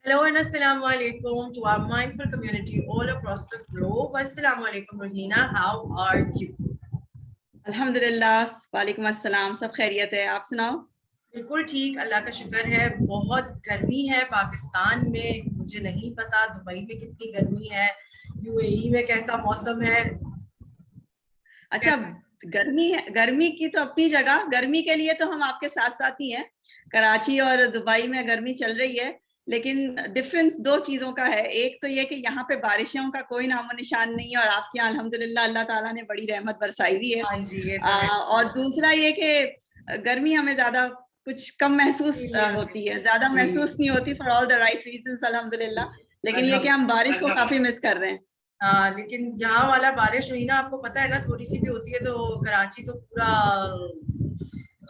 Hello and assalamu alaikum to our mindful community all across the globe. Assalamu alaikum Rahina, how are you? अल्हम्दुलिल्लाह, वालेकुम अस्सलाम, सब खैरियत है, आप सुनाओ? बिल्कुल ठीक, अल्लाह का शुक्र है। बहुत गर्मी है पाकिस्तान में, मुझे नहीं पता दुबई में कितनी गर्मी है, यूएई में कैसा मौसम है। अच्छा, गर्मी है, गर्मी की तो अपनी जगह, गर्मी के लिए तो हम आपके साथ साथ ही हैं। कराची और दुबई में गर्मी चल रही है, लेकिन डिफरेंस दो चीजों का है। एक तो ये कि यहाँ पे बारिशों का कोई नामो निशान नहीं है और आपके यहाँ अल्हम्दुलिल्लाह अल्लाह ताला ने बड़ी रहमत बरसाई हुई है। हाँ जी, ये तो है। और दूसरा ये कि गर्मी हमें ज्यादा कुछ कम महसूस होती है, ज्यादा महसूस नहीं होती for all the right reasons अल्हम्दुलिल्लाह। लेकिन ये कि हम बारिश को काफी मिस कर रहे हैं। हाँ, लेकिन यहाँ वाला बारिश हुई ना, आपको पता है ना, थोड़ी सी भी होती है तो कराची तो पूरा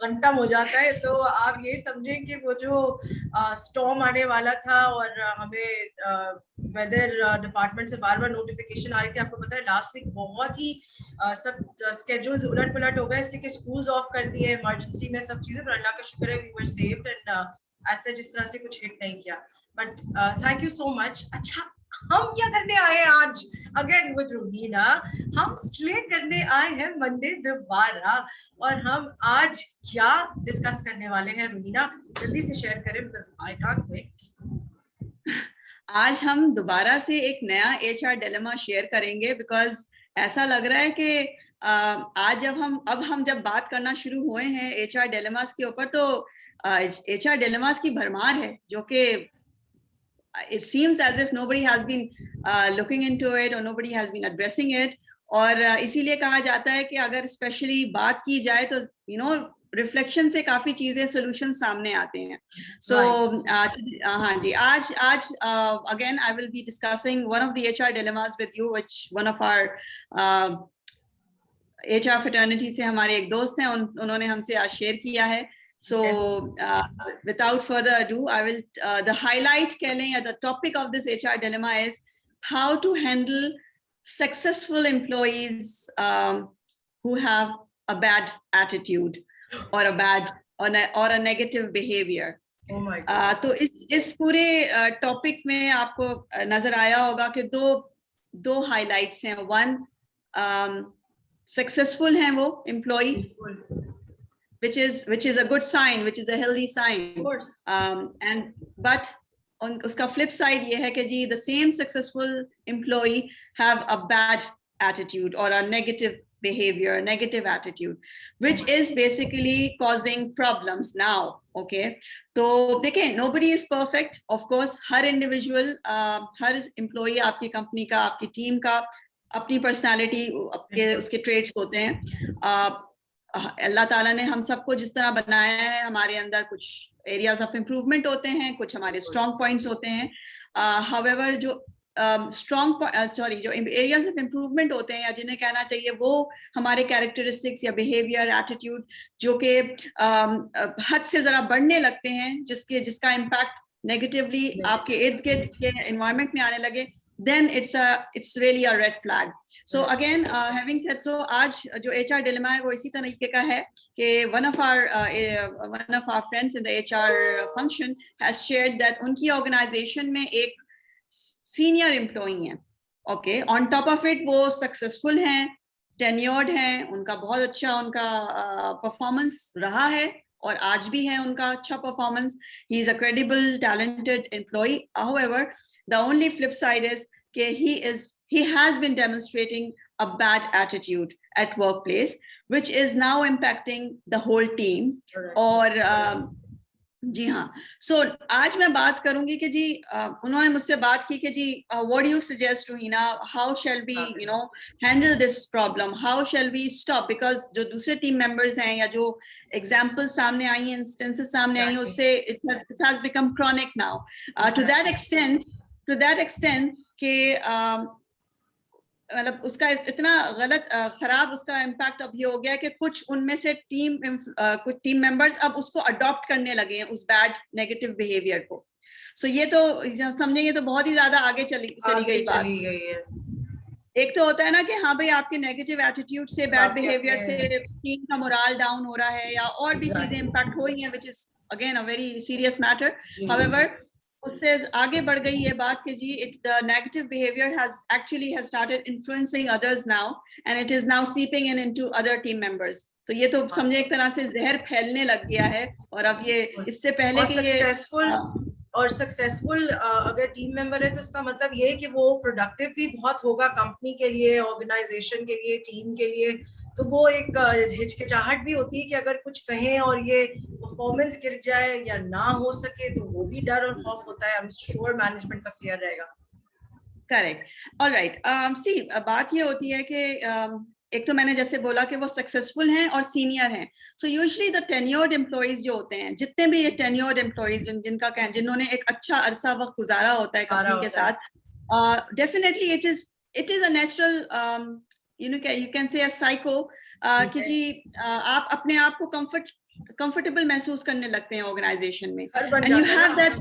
घंटा हो जाता है। तो आप ये समझें कि वो जो स्टॉर्म आने वाला था और हमें वेदर डिपार्टमेंट से बार बार नोटिफिकेशन आ रही थी। आपको पता है लास्ट वीक बहुत ही सब स्केड्यूल्स उलट पुलट हो गए, इसलिए कि स्कूल्स ऑफ कर दिए इमरजेंसी में, सब चीजें। पर अल्लाह का शुक्र है वी वर सेव्ड एंड ऐसे जिस तरह से कुछ हिट नहीं किया। But thank you so much. अच्छा, हम क्या करने आए हैं आज? अगेन विद रूबीना, हम स्ले करने आए हैं मंडे दोबारा। और हम आज क्या डिस्कस करने वाले हैं रूबीना, जल्दी से शेयर करें बिकॉज़ आई कांट वेट। आज हम दोबारा से एक नया एचआर डिलेमा शेयर करेंगे बिकॉज ऐसा लग रहा है कि आज जब बात करना शुरू हुए हैं एचआर डिलेमास के ऊपर, तो एचआर डिलेमास की भरमार है, जो कि it seems as if nobody has been looking into it or nobody has been addressing it. और इसीलिए कहा जाता है कि अगर स्पेशली बात की जाए तो रिफ्लेक्शन से काफी चीजें सोल्यूशन सामने आते हैं। सो हाँ जी, आज again I will be discussing one of the HR dilemmas with you, which one of our HR fraternity से हमारे एक दोस्त हैं, उन्होंने हमसे आज शेयर किया है। So without further ado, I will the highlight the topic of this HR dilemma is how to handle successful employees who have a bad attitude or a negative behavior. Oh my God. तो इस पूरे topic में आपको नजर आया होगा कि दो हाइलाइट्स हैं। वन, सक्सेसफुल हैं वो employ, which is a good sign, which is a healthy sign. Of course. But on uska flip side ye hai ki ji the same successful employee have a bad attitude or a negative behavior, negative attitude, which is basically causing problems now. Okay, तो देखें, nobody is perfect, of course. Her individual, her employee आपकी company का, आपकी team का अपनी personality, उसके trades होते हैं। अल्लाह ताला ने हम सबको जिस तरह बनाया है, हमारे अंदर कुछ एरियाज ऑफ इम्प्रूवमेंट होते हैं, कुछ हमारे स्ट्रॉन्ग पॉइंट्स होते हैं। हाउएवर जो जो एरियाज ऑफ इम्प्रूवमेंट होते हैं, या जिन्हें कहना चाहिए वो हमारे कैरेक्टरिस्टिक्स या बिहेवियर, एटीट्यूड, जो कि हद से जरा बढ़ने लगते हैं, जिसका इम्पैक्ट नेगेटिवली आपके इर्द गिर्द के एनवायरनमेंट में आने लगे, then it's really a red flag. So again, having said so, आज जो HR dilemma है वो इसी तरीके का है कि one of our friends in the HR function has shared that उनकी organization में एक senior employee है, okay, on top of it वो successful हैं, tenured हैं, उनका बहुत अच्छा उनका performance रहा है और आज भी है उनका अच्छा performance. He is a credible talented employee. However the only flip side is कि he has been demonstrating a bad attitude at workplace, which is now impacting the whole team. और जी हाँ, सो आज मैं बात करूंगी कि जी उन्होंने मुझसे बात की कि जी what do you suggest Ruhina, how shall we handle this problem, how shall we stop, because जो दूसरे टीम मेंबर्स हैं या जो एग्जांपल्स सामने आई हैं, इंस्टेंसेस सामने आई हैं, उससे it has become chronic now to that extent कि मतलब उसका इतना गलत खराब उसका इम्पैक्ट अब ये हो गया कि कुछ उनमें से कुछ टीम मेंबर्स अब उसको अडॉप्ट करने लगे हैं, उस बैड नेगेटिव बिहेवियर को. सो ये तो समझे, ये तो बहुत ही ज्यादा आगे चली गई बात. एक तो होता है ना कि हाँ भाई आपके नेगेटिव एटीट्यूड से, बैड बिहेवियर से टीम का मोरल डाउन हो रहा है या और भी चीजें इम्पैक्ट हो रही हैं, which is again a very serious matter. However उससे आगे बढ़ गई ये बात कि जी the negative behavior has started influencing others now and it is now seeping into other team members. तो ये तो समझे एक तरह से जहर फैलने लग गया है, और अब ये इससे पहले कि ये सक्सेसफुल अगर टीम मेंबर है तो इसका मतलब ये है कि वो प्रोडक्टिव भी बहुत होगा कंपनी के लिए, ऑर्गेनाइजेशन के लिए, टीम के लिए। तो वो एक हिचकिचाहट भी होती है कि अगर कुछ कहें और ये परफॉर्मेंस गिर जाए या ना हो सके, तो वो भी डर और खौफ होता है। आई एम श्योर मैनेजमेंट का फियर रहेगा। Correct, alright. सी बात ये होती है कि एक तो मैंने जैसे बोला कि वो सक्सेसफुल हैं और सीनियर हैं, so usually the tenured employees जो होते हैं, जितने भी ये टेन्योर्ड एम्प्लॉइज जिन्होंने एक अच्छा अरसा वक्त गुजारा होता है कंपनी के साथ, definitely it is a natural you can say a psycho कि जी आप अपने आप को कंफर्टेबल महसूस करने लगते हैं ऑर्गेनाइजेशन में, and you have that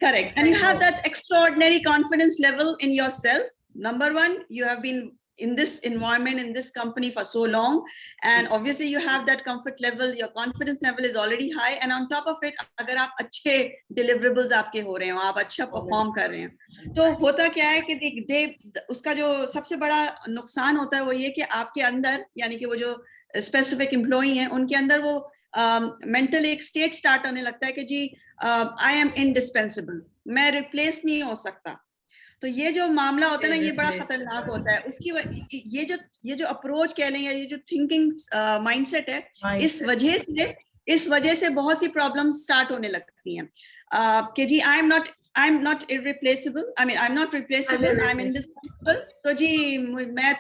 correct, and you have that extraordinary confidence level in yourself. Number one, you have been in this environment, in this company for so long, and obviously you have that comfort level, your confidence level is already high, and on top of it अगर आप अच्छे deliverables आपके हो रहे हो, आप अच्छा perform कर रहे हैं, तो होता क्या है कि उसका जो सबसे बड़ा नुकसान होता है वो ये कि आपके अंदर, यानी कि वो जो specific employee हैं उनके अंदर वो मेंटल एक स्टेट स्टार्ट होने लगता है कि जी आई एम इंडिस्पेंसिबल, मैं रिप्लेस नहीं हो सकता। तो ये जो मामला होता है ना, ये बड़ा खतरनाक होता है। उसकी ये जो अप्रोच कह लें, या ये जो थिंकिंग माइंडसेट है, इस वजह से बहुत सी प्रॉब्लम्स स्टार्ट होने लगती हैं कि जी I am not irreplaceable, I am not replaceable, I am indispensable. तो जी मैं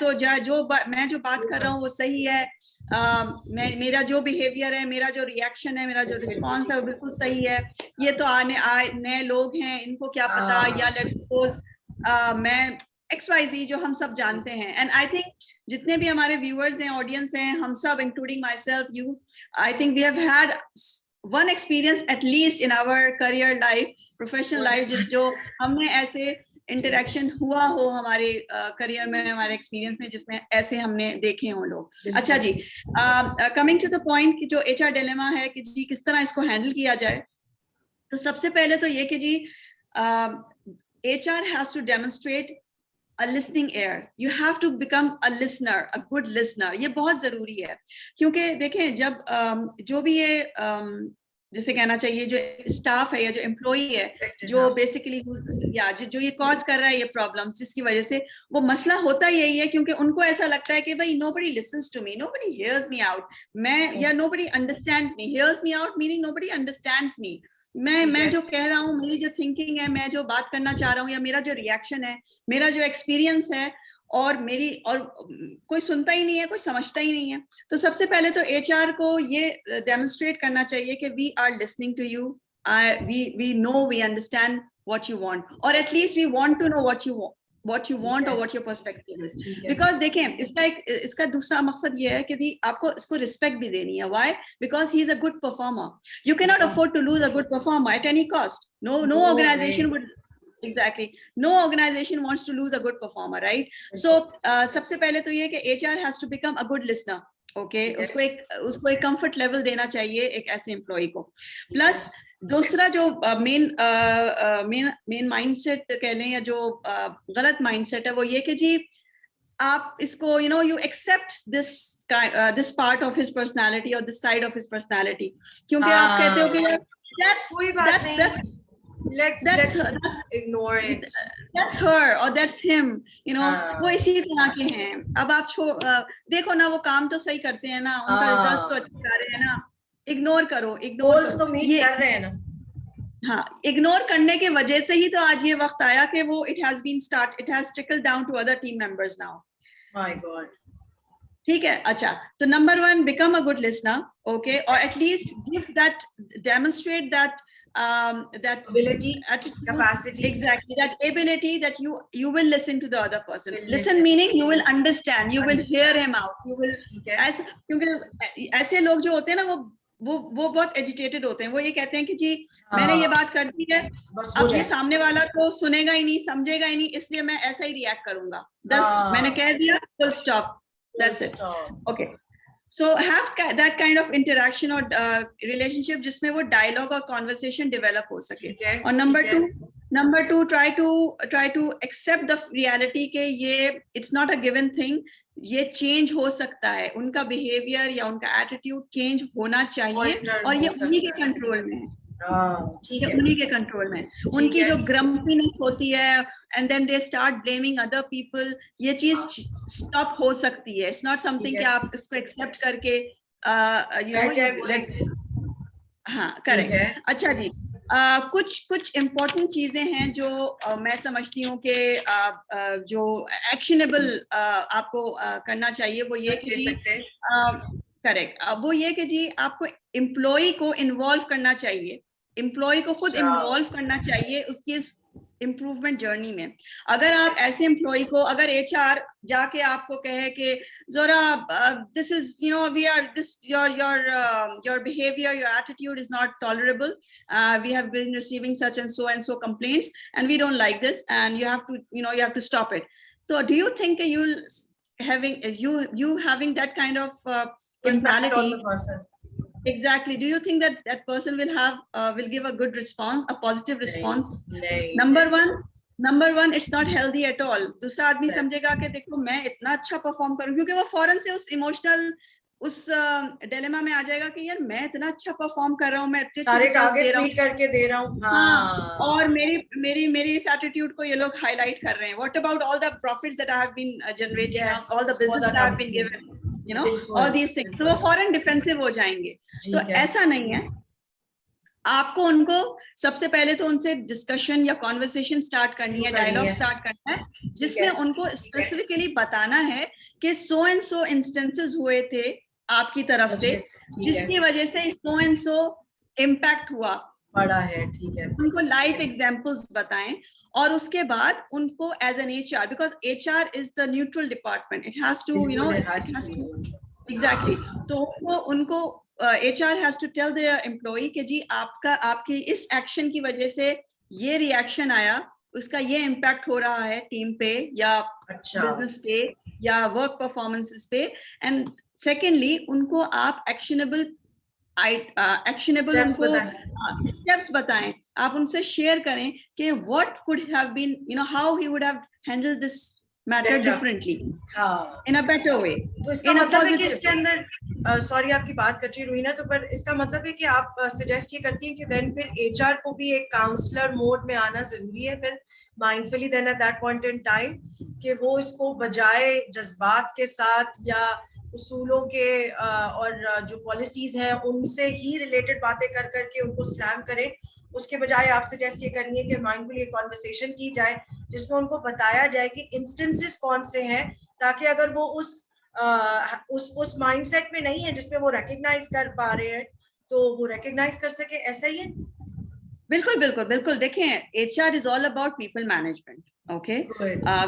जो बात कर रहा हूँ वो सही है, मेरा जो बिहेवियर है, मेरा जो रिएक्शन है, मेरा जो रिस्पॉन्स है वो बिल्कुल सही है। ये तो नए लोग हैं, इनको क्या पता, या लेट्स सपोज मैं XYZ जो हम सब जानते हैं। एंड आई थिंक जितने भी हमारे व्यूअर्स हैं, ऑडियंस हैं, हम सब including myself, you, I think we have had one experience at least in our career life, professional life, जो हमने ऐसे इंटरेक्शन हुआ हो हमारे करियर में, हमारे एक्सपीरियंस में, जिसमें ऐसे हमने देखे हों लोग। अच्छा जी, कमिंग टू द पॉइंट कि जो HR डिलेमा है कि जी किस तरह इसको हैंडल किया जाए, तो सबसे पहले तो ये कि जी HR has to demonstrate a listening ear. You have to become a listener, a good listener. ये बहुत जरूरी है, क्योंकि देखें जब जो भी ये जैसे कहना चाहिए जो स्टाफ है या जो एम्प्लॉई है, जो बेसिकली या जो ये कॉज कर रहा है ये प्रॉब्लम्स, जिसकी वजह से वो मसला होता यही है, क्योंकि उनको ऐसा लगता है कि भाई nobody listens to me, nobody hears me out, या nobody understands me, hears me out meaning nobody understands me. मैं जो कह रहा हूँ, मेरी जो थिंकिंग है, मैं जो बात करना चाह रहा हूँ, या मेरा जो रिएक्शन है, मेरा जो एक्सपीरियंस है, और कोई सुनता ही नहीं है, कोई समझता ही नहीं है। तो सबसे पहले तो HR को ये डेमोन्स्ट्रेट करना चाहिए कि we are listening to you, we know, we understand what you want, और at least we want to know what you want और what your perspective is. Because देखें इसका दूसरा मकसद ये है कि आपको इसको रिस्पेक्ट भी देनी है। Why? Because he is a good performer, you can not afford to lose a good performer at any cost. No organisation would, exactly, no organization wants to lose a good performer, right? So सबसे पहले तो ये कि HR has to become a good listener, okay? उसको एक comfort level देना चाहिए एक ऐसे employee को। Plus दूसरा जो मेन mindset कह लें, या जो गलत mindset है, वो ये कि जी आप इसको you accept this part of his personality or this side of his personality, क्योंकि आप कहते हो कि that's let's ignore it, that's her or that's him, वो इसी तरह के हैं। अब आप देखो ना, वो काम तो सही करते हैं ना, उनका रिजल्ट तो अच्छा आ रहे हैं ना, इग्नोर करो तो मीट कर रहे हैं ना। हाँ, इग्नोर करने के वजह से ही तो आज ये वक्त आया कि वो it has trickled down to other team members now. My God. ठीक है, अच्छा, तो number 1, become a good listener, okay, or at least demonstrate that ability, capacity, exactly, that ability that you will listen to the other person. Listen meaning you will understand, you will hear him out, you will, क्योंकि ऐसे लोग जो होते हैं ना, वो बहुत agitated होते हैं। वो ये कहते हैं कि जी मैंने ये बात कर दी है, अब ये सामने वाला तो सुनेगा ही नहीं, समझेगा ही नहीं, इसलिए मैं ऐसा ही रिएक्ट करूंगा। मैंने कह दिया, full stop, that's it, okay. So have that kind of interaction or relationship जिसमें वो dialogue और conversation develop हो सके. और number two, try to accept the reality के ये it's not a given thing. ये change हो सकता है. उनका behavior या उनका attitude change होना चाहिए और ये उन्हीं के control में है. उन्हीं के कंट्रोल में. उनकी जो ग्रम्पीनेस होती है and then they start blaming other people, ये चीज स्टॉप हो सकती है. इट्स नॉट समथिंग कि आप इसको एक्सेप्ट करके हाँ करेक्ट. अच्छा जी, कुछ इम्पोर्टेंट चीजें हैं जो मैं समझती हूँ कि जो एक्शनेबल आपको करना चाहिए वो ये कि करेक्ट वो ये कि जी आपको एम्प्लॉय को इन्वॉल्व करना चाहिए. एम्प्लॉय को खुद इन्वॉल्व करना चाहिए उसकी इम्प्रूवमेंट जर्नी में. अगर आप ऐसे एम्प्लॉय को, अगर एचआर जाके आपको कहे कि Zora this is you know we are this your behaviour, your attitude is not tolerable, we have been receiving such and so complaints and we don't like this and you have to stop it. So do you think you having that kind of personality on the person? Exactly. Do you think that person will give a good response, a positive response? Number one, it's not healthy at all. दूसरा आदमी समझेगा कि देखो मैं इतना अच्छा perform करूं, क्योंकि वो फौरन से उस इमोशनल उस डिलेमा में आ जाएगा कि यार मैं इतना अच्छा परफॉर्म कर रहा हूँ, मैं इतने सारे टारगेट मीट करके दे रहा हूँ. हाँ. और मेरी इस एटीट्यूड को ये लोग हाईलाइट कर रहे हैं. What about all the profits that I have been generating, all the business that I have been given, you know, all these things. So वो फौरन डिफेंसिव हो जाएंगे. तो ऐसा नहीं है. आपको उनको सबसे पहले तो उनसे डिस्कशन या कॉन्वर्सेशन स्टार्ट करनी है, डायलॉग स्टार्ट करना है, जिसमें उनको स्पेसिफिकली बताना है कि सो एंड सो इंस्टेंसेस हुए थे आपकी तरफ से जिसकी वजह से सो एंड सो इम्पैक्ट हुआ बड़ा है. ठीक है. उनको लाइफ एग्जांपल्स बताएं और उसके बाद उनको as an HR, because HR is the neutral department, it has to you know exactly. तो उनको HR has to tell their employee कि जी आपकी इस एक्शन की वजह से ये रिएक्शन आया, उसका ये इम्पैक्ट हो रहा है टीम पे या बिजनेस पे या वर्क परफॉर्मेंसेस पे. एंड सेकेंडली उनको आप एक्शनेबल उनको स्टेप्स बताएं, आप उनसे शेयर करें कि what could have been you know how he would have handled this matter differently in a better way. तो इसका मतलब है कि इसके अंदर सॉरी आपकी बात कच्ची हुई ना, तो पर इसका मतलब है कि आप सजेस्ट ये करती हैं कि देन फिर एचआर को भी एक काउंसलर मोड में आना जरूरी है फिर mindfully then at that point in time, कि वो इसको बजाय जज्बात के साथ या उसूलों के और जो पॉलिसीज हैं उनसे ही रिलेटेड बातें कर करके उनको स्लैम करें. उसके बजाय आप सजेस्ट ये करनी है कि माइंडफुली एक कॉन्वर्सेशन की जाए जिसमें उनको बताया जाए कि इंस्टेंसेस कौन से हैं, ताकि अगर वो उस माइंडसेट में नहीं है जिसमें वो रिकॉग्नाइज कर पा रहे हैं तो वो रिकॉग्नाइज कर सके. ऐसा ही है. बिल्कुल. देखें, HR is all about people management. Okay,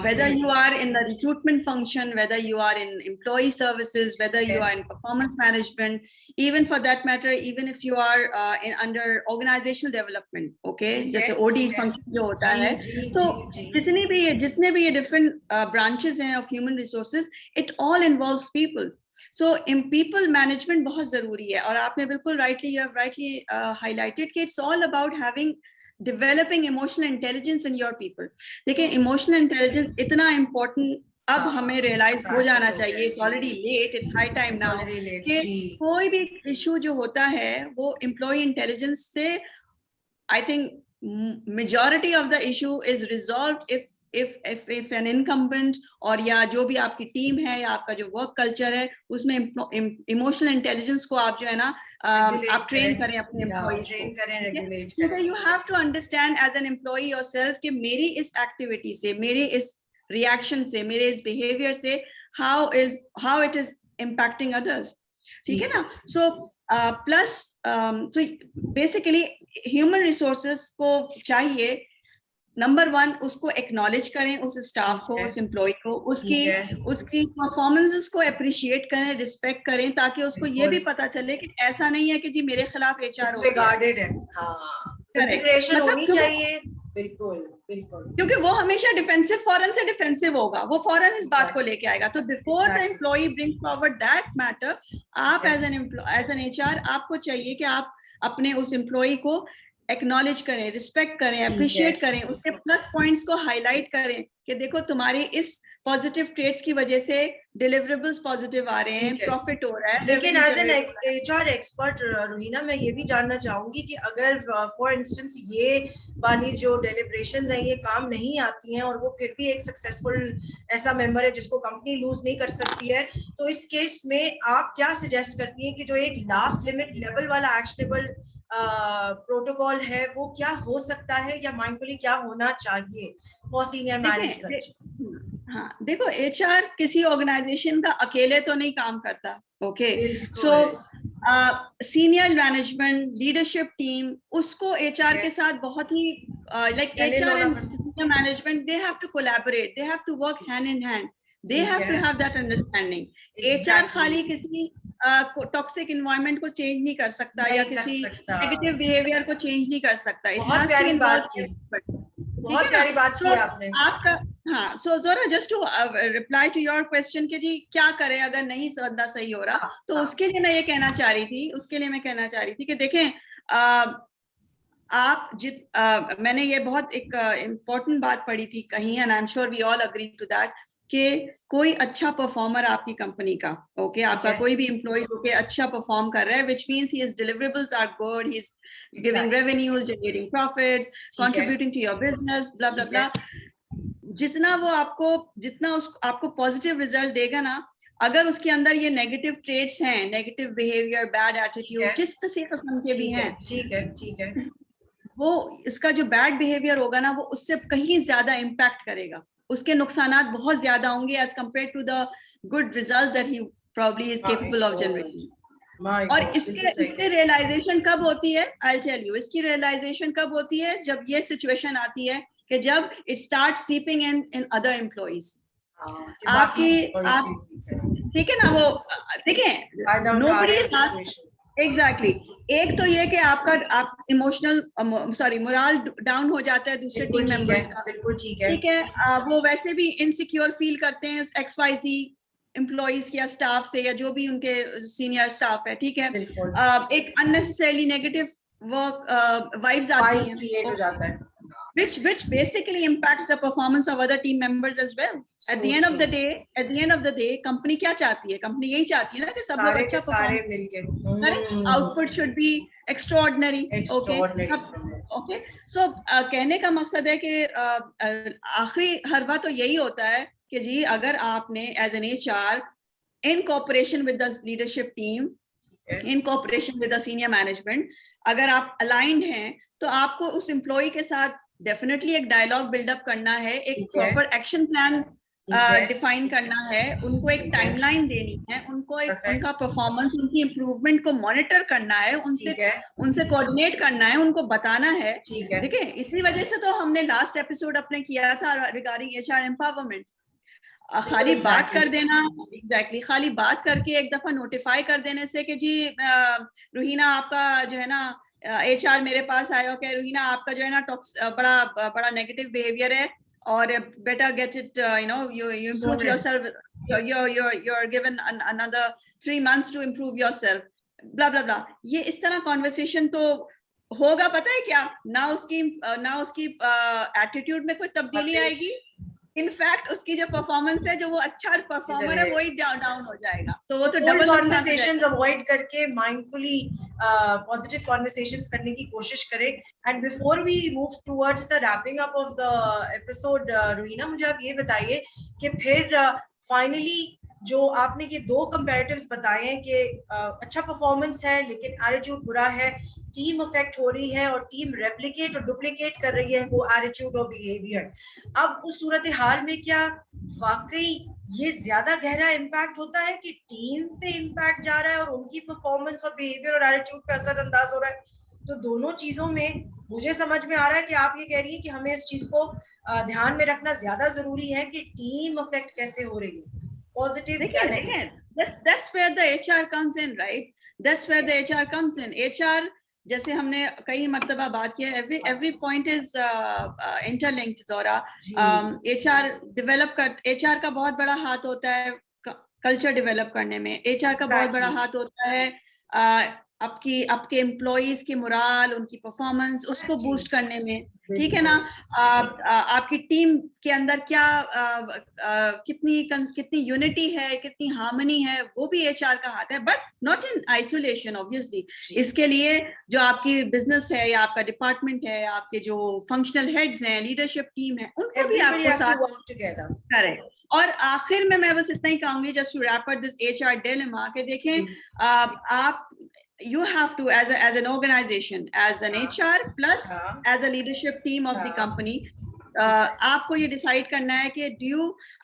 whether you are in the recruitment function, whether you are in employee services, whether you are in performance management, even for that matter, even if you are under organizational development, okay, जैसे OD function जो होता है, तो जितने भी ये different branches हैं of human resources, it all involves people. So in people management बहुत जरूरी है. और आपने बिल्कुल you have rightly highlighted कि it's all about developing emotional intelligence in your people. देखिए, emotional intelligence इतना important अब हमें realize हो जाना चाहिए. It's already late, it's high time now कि कोई भी issue जो होता है वो employee intelligence से I think majority of the issue is resolved if an incumbent और या जो भी आपकी टीम है या आपका जो वर्क कल्चर है उसमें इमोशनल इंटेलिजेंस को आप जो है ना आप ट्रेन करें अपने एम्प्लॉइज को. You have to understand as an employee yourself कि मेरी इस एक्टिविटी से, मेरे इस रिएक्शन से, मेरे इस बिहेवियर से how it is impacting others. ठीक है ना. सो प्लस तो बेसिकली ह्यूमन रिसोर्सेस को चाहिए नंबर 1 उसको एक्नॉलेज करें, उस स्टाफ को, उस एम्प्लॉय को, उसकी परफॉर्मेंसेस को अप्रिशिएट करें, रिस्पेक्ट करें, ताकि उसको ये भी पता चले कि ऐसा नहीं है कि जी मेरे खिलाफ एचआर डिसरिगार्डेड है. कंसीडरेशन होनी चाहिए. बिल्कुल क्योंकि वो हमेशा डिफेंसिव, फॉरन से डिफेंसिव होगा, वो फॉरन इस बात को लेके आएगा। तो before the employee brings forward that matter, आप एज एन एचआर आपको चाहिए कि आप अपने उस एम्प्लॉय को एक्नॉलेज करें, रिस्पेक्ट करें, अप्रिशिएट करें, उसके प्लस पॉइंट्स को हाईलाइट करें कि देखो तुम्हारी इस पॉजिटिव ट्रेड्स की वजह से डिलीवरेबल्स पॉजिटिव आ रहे हैं, प्रॉफिट हो रहा है। लेकिन एज एन एचआर एक्सपर्ट रुहीना, मैं ये भी जानना चाहूंगी कि अगर फॉर इंस्टेंस ये वाली जो डिलिब्रेशंस हैं ये काम नहीं आती हैं और वो फिर भी एक सक्सेसफुल ऐसा मेंबर है जिसको कंपनी लूज नहीं कर सकती है, तो इस केस में आप क्या सजेस्ट करती हैं कि जो एक लास्ट लिमिट लेवल वाला एक्शनेबल प्रोटोकॉल है वो क्या हो सकता है, या माइंडफुली क्या होना चाहिए फॉर सीनियर मैनेजमेंट? हाँ, देखो एचआर किसी ऑर्गेनाइजेशन का अकेले तो नहीं काम करता, okay. So senior management, leadership team, उसको एचआर के साथ बहुत ही like HR and senior management, they have to collaborate, they have to work hand in hand, they have to have that understanding. HR खाली किसी टॉक्सिक एनवायरनमेंट को change नहीं कर सकता या किसी नेगेटिव बिहेवियर को चेंज नहीं कर सकता। बहुत प्यारी बात की, बहुत प्यारी बात की आपने। आपका हाँ, so Zora just to reply to your question कि जी क्या करें अगर नहीं बंदा सही हो रहा, तो उसके लिए मैं ये कहना चाह रही थी कि देखें आप मैंने ये बहुत एक इम्पोर्टेंट बात पढ़ी थी कहीं, and I am sure we all agree to that, कि कोई अच्छा परफॉर्मर आपकी कंपनी का, ओके, आपका कोई भी एम्प्लॉय जो कि अच्छा परफॉर्म कर रहा है, which means his deliverables are good, he is giving revenues, generating profits, contributing to your business, blah blah blah, जितना वो आपको पॉजिटिव रिजल्ट देगा ना, अगर उसके अंदर ये नेगेटिव ट्रेड्स हैं, नेगेटिव बिहेवियर, बैड एटीट्यूड, जिस किस्म के भी हैं, ठीक है, वो इसका जो बैड बिहेवियर होगा ना, वो उससे कहीं ज्यादा इम्पैक्ट करेगा, उसके नुकसानात बहुत ज्यादा होंगे as compared to the good results that he probably is capable of generating. और इसके रियलाइजेशन कब होती है? आई टेल यू, इसकी रियलाइजेशन कब होती है? जब ये सिचुएशन आती है कि जब it start seeping in other employees. आप ठीक है ना, वो देखें, नोबडी इज एग्जैक्टली। एक तो ये कि आप इमोशनल मोरल डाउन हो जाता है दूसरे टीम मेंबर्स का, ठीक है, वो वैसे भी इनसिक्योर फील करते हैं XYZ एम्प्लॉइज या स्टाफ से, या जो भी उनके सीनियर स्टाफ है, ठीक है, एक अननेसेसरली नेगेटिव वर्क वाइब्स आती हैं, क्रिएट हो जाता है, which basically impacts the performance of other team members as well. At the end of the day, company क्या चाहती है? कंपनी यही चाहती है ना कि सब लोग अच्छा परफॉर्म करें, output should be extraordinary, okay, सब ओके। सो कहने का मकसद है कि आखिरी हरवा तो यही होता है कि जी अगर आपने as an HR in cooperation with the leadership team, in cooperation with the senior management, अगर आप aligned हैं, तो आपको उस एम्प्लॉय के साथ डेफिनेटली एक डायलॉग बिल्डअप करना है, एक प्रॉपर एक्शन प्लान डिफाइन करना है, उनको एक टाइमलाइन देनी है, उनको एक उनका परफॉर्मेंस, उनकी इम्प्रूवमेंट को मॉनिटर करना है, उनसे कोऑर्डिनेट करना है, उनको बताना है। देखिए, इसी वजह से तो हमने लास्ट एपिसोड अपने किया था रिगार्डिंग HR एम्पावरमेंट। खाली बात कर देना, खाली बात करके एक दफा नोटिफाई कर देने से कि जी रुहीना आपका जो है ना HR मेरे पास आया, कि रुहीना आपका जो है ना बड़ा नेगेटिव बिहेवियर है, और better get it, you improve yourself, you're given another 3 months to improve yourself, blah blah blah। ये इस तरह कॉन्वर्सेशन तो होगा, पता है क्या, ना उसकी एटीट्यूड में कोई तब्दीली आएगी, इनफैक्ट उसकी जो परफॉर्मेंस है, जो वो अच्छा परफॉर्मर है, वही डाउन हो जाएगा। तो वो तो डबल कॉन्वर्सेशंस अवॉइड करके माइंडफुली पॉजिटिव कॉन्वर्सेशंस करने की कोशिश करें। And before we move towards the wrapping up of the episode, Ruhina मुझे आप ये बताइए कि फिर फाइनली जो आपने ये 2 कंपैरेटिव्स बताए हैं कि अच्छा परफॉर्मेंस है लेकिन एटीट्यूड बुरा है, टीम अफेक्ट हो रही है और टीम रेप्लिकेट और डुप्लीकेट कर रही है वो एटीट्यूड और बिहेवियर, अब उस सूरत हाल में क्या वाकई ये ज्यादा गहरा इम्पैक्ट होता है कि टीम पे इम्पैक्ट जा रहा है और उनकी परफॉर्मेंस और बिहेवियर और एटीट्यूड पे असर अंदाज हो रहा है? तो दोनों चीजों में मुझे समझ में आ रहा है कि आप ये कह रही है कि हमें इस चीज को ध्यान में रखना ज्यादा जरूरी है कि टीम अफेक्ट कैसे हो रही है, पॉजिटिव क्या negative. That's where the HR comes in, right? That's where the HR comes in. HR जैसे हमने कई मर्तबा बात किया, every point is interlinked ज़ोरा। HR का बहुत बड़ा हाथ होता है कल्चर डेवलप करने में, HR का बहुत बड़ा हाथ होता है आपके एम्प्लॉइज की मोरल, उनकी परफॉर्मेंस, उसको बूस्ट करने में, ठीक है ना। आपकी टीम के अंदर क्या कितनी यूनिटी है, कितनी हार्मनी है, वो भी HR का हाथ है, but not in isolation obviously. इसके लिए जो आपकी बिजनेस है या आपका डिपार्टमेंट है, आपके जो फंक्शनल हेड्स हैं, लीडरशिप टीम है, उनको भी आपको साथ करेक्ट। और आखिर में मैं बस इतना ही कहूंगी, just to wrap up this HR dilemma, कि देखें आप you have to as an organization, as an HR plus as a leadership team of the company, आपको ये डिसाइड करना है कि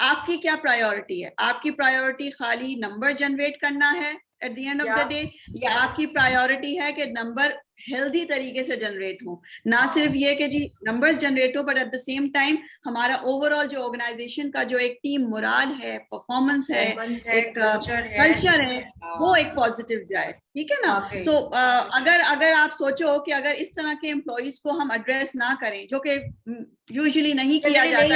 आपकी क्या प्रायोरिटी है। आपकी प्रायोरिटी खाली नंबर जनरेट करना है at the end of the day, या आपकी प्रायोरिटी है कि नंबर हेल्दी तरीके से जनरेट हो, ना सिर्फ ये कि जी नंबर्स जनरेट हो, but at the same time हमारा ओवरऑल जो ऑर्गेनाइजेशन का जो एक टीम मोरल है, परफॉर्मेंस है, एक कल्चर है, वो एक पॉजिटिव जाए, ठीक है ना। सो अगर आप सोचो कि अगर इस तरह के एम्प्लॉइज को हम एड्रेस ना करें, जो कि यूजुअली नहीं किया जाता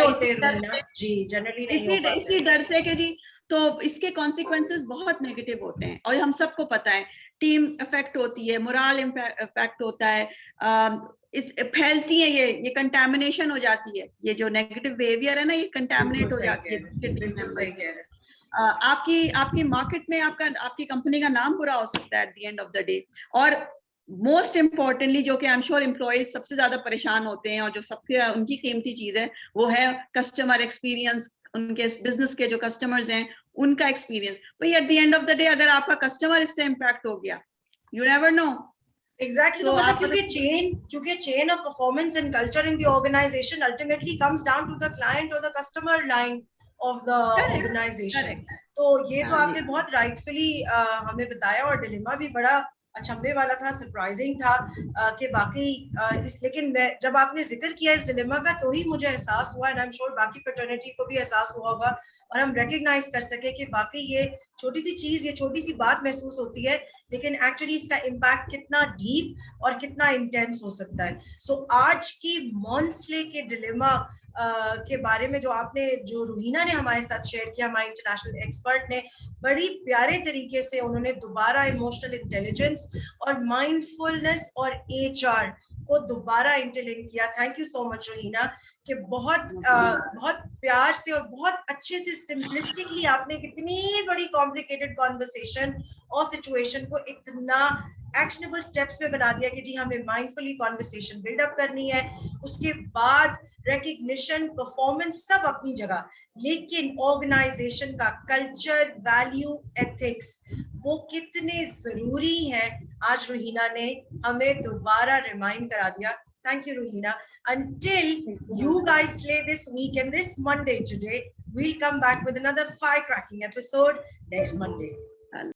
इसी डर से कि जी, तो इसके कॉन्सिक्वेंसेस बहुत नेगेटिव होते हैं, और हम सबको पता है, टीम इफेक्ट होती है, मोरल इफेक्ट होता है, इस फैलती है, ये कंटामिनेशन हो जाती है, ये जो नेगेटिव बिहेवियर है ना, ये कंटामिनेट हो जाती है। आपकी मार्केट में आपकी कंपनी का नाम बुरा हो सकता है at the end of the day. और मोस्ट इम्पोर्टेंटली, जो कि आई एम श्योर एम्प्लॉइज सबसे ज्यादा परेशान होते हैं, और जो सबसे उनकी कीमती चीज है, वो है कस्टमर एक्सपीरियंस, उनके बिजनेस के जो कस्टमर्स हैं उनका एक्सपीरियंस। भाई at the end of the day अगर आपका कस्टमर इससे इम्पैक्ट हो गया, यू नेवर नो। Exactly. तो क्योंकि chain of performance and culture in the organization ultimately comes down to the client or the customer line of the organization. तो ये तो आपने बहुत rightfully हमें बताया, और डिलेमा भी बड़ा अचंभे वाला था, सरप्राइजिंग था कि वाकई लेकिन जब आपने जिक्र किया इस डिलेमा का, तो ही मुझे एहसास हुआ, एंड आई एम श्योर बाकी फ्रेटर्निटी को भी एहसास हुआ होगा, और हम रिकॉग्नाइज कर सके कि वाकई ये छोटी सी चीज, ये छोटी सी बात महसूस होती है, लेकिन एक्चुअली इसका इम्पैक्ट कितना डीप और कितना इंटेंस हो सकता है। सो आज की मॉन्सले के डिलेमा के बारे में जो रूहीना ने हमारे साथ शेयर किया, हमारे इंटरनेशनल एक्सपर्ट ने बड़ी प्यारे तरीके से उन्होंने दोबारा इमोशनल इंटेलिजेंस और माइंडफुलनेस और HR को दोबारा इंटरलिंक किया। थैंक यू सो मच रूहीना, कि बहुत प्यार से और बहुत अच्छे से सिंपलिस्टिकली आपने कितनी बड़ी कॉम्प्लिकेटेड कॉन्वर्सेशन और सिचुएशन को इतना एक्शनेबल स्टेप्स पे बना दिया कि जी हमें माइंडफुली कॉन्वर्सेशन बिल्डअप करनी है, उसके बाद रिकग्निशन, परफॉर्मेंस सब अपनी जगह, लेकिन ऑर्गेनाइजेशन का कल्चर, वैल्यू, एथिक्स वो कितने जरूरी हैं, आज रूहीना ने हमें दोबारा रिमाइंड करा दिया। Thank you, Ruhina. Until you guys slay this week and this Monday today, we'll come back with another firecracking episode next Monday.